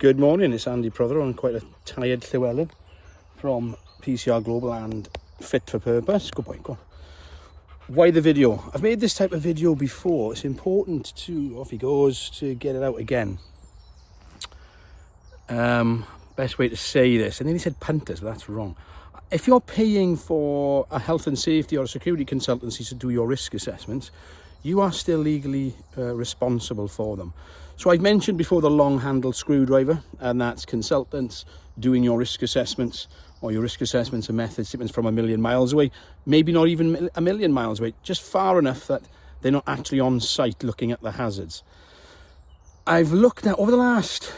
Good morning, it's Andy Prother on quite a tired Llewellyn from PCR Global and Fit for Purpose. Good boy, go on. Why the video? I've made this type of video before. It's important to, off he goes, to get it out again. Best way to say this, and then he said punters, but that's wrong. If you're paying for a health and safety or a security consultancy to do your risk assessments, you are still legally responsible for them. So I've mentioned before the long-handled screwdriver, and that's consultants doing your risk assessments or your risk assessments and method statements from a million miles away, maybe not even a million miles away, just far enough that they're not actually on site looking at the hazards. I've looked at, over the last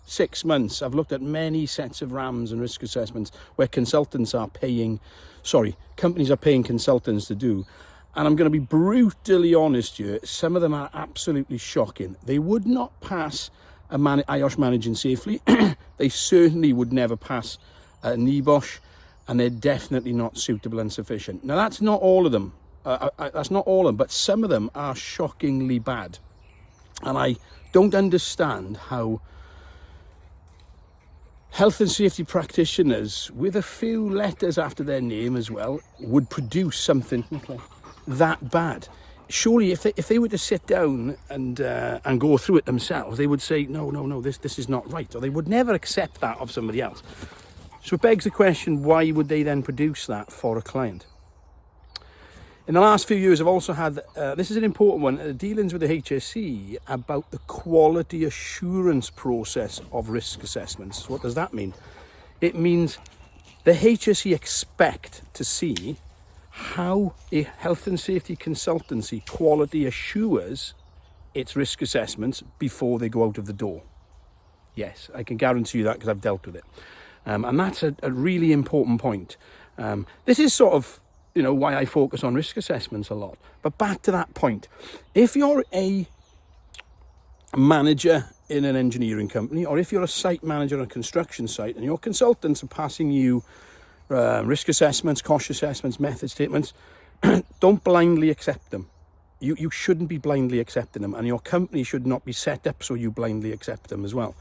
6 months, I've looked at many sets of RAMs and risk assessments where companies are paying consultants to do. And I'm going to be brutally honest here, some of them are absolutely shocking. They would not pass a IOSH managing safely. They certainly would never pass a NEBOSH, and they're definitely not suitable and sufficient. Now, that's not all of them. But some of them are shockingly bad. And I don't understand how health and safety practitioners, with a few letters after their name as well, would produce something that bad. Surely if they were to sit down and go through it themselves, they would say, no, this is not right, or they would never accept that of somebody else. So it begs the question, why would they then produce that for a client? In the last few years, I've also had, this is an important one, dealings with the HSE about the quality assurance process of risk assessments. What does that mean? It means the HSE expect to see how a health and safety consultancy quality assures its risk assessments before they go out of the door. Yes, I can guarantee you that because I've dealt with it. And that's a really important point. This is sort of, why I focus on risk assessments a lot. But back to that point, if you're a manager in an engineering company, or if you're a site manager on a construction site and your consultants are passing you risk assessments, cost assessments, method statements, don't blindly accept them. You shouldn't be blindly accepting them, and your company should not be set up so you blindly accept them as well.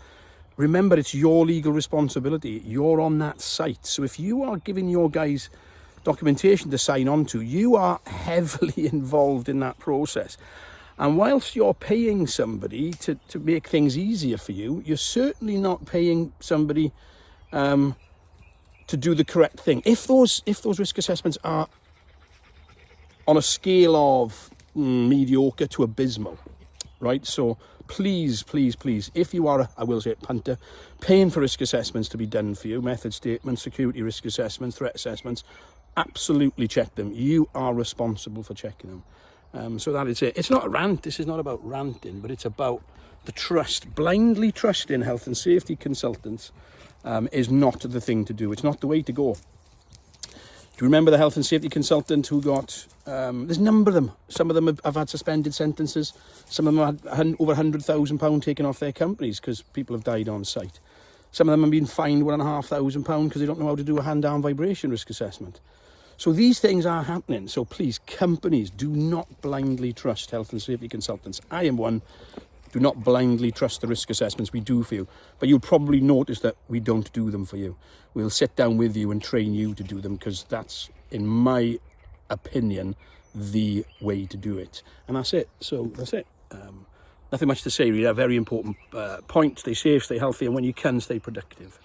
Remember, it's your legal responsibility. You're on that site. So if you are giving your guys documentation to sign on to, you are heavily involved in that process. And whilst you're paying somebody to make things easier for you, you're certainly not paying somebody to do the correct thing. If those risk assessments are on a scale of mediocre to abysmal, right? So please, if you are a punter, paying for risk assessments to be done for you, method statements, security risk assessments, threat assessments, absolutely check them. You are responsible for checking them. So that is it. It's not a rant. This is not about ranting, but it's about the trust. Blindly trusting health and safety consultants is not the thing to do. It's not the way to go. Do you remember the health and safety consultant who got, there's a number of them. Some of them have had suspended sentences. Some of them had over £100,000 taken off their companies because people have died on site. Some of them have been fined £1,500 because they don't know how to do a hand-down vibration risk assessment. So these things are happening. So please, companies, do not blindly trust health and safety consultants. I am one. Do not blindly trust the risk assessments we do for you. But you'll probably notice that we don't do them for you. We'll sit down with you and train you to do them because that's, in my opinion, the way to do it. And that's it. So that's it. Nothing much to say really. A very important point. Stay safe, stay healthy, and when you can, stay productive.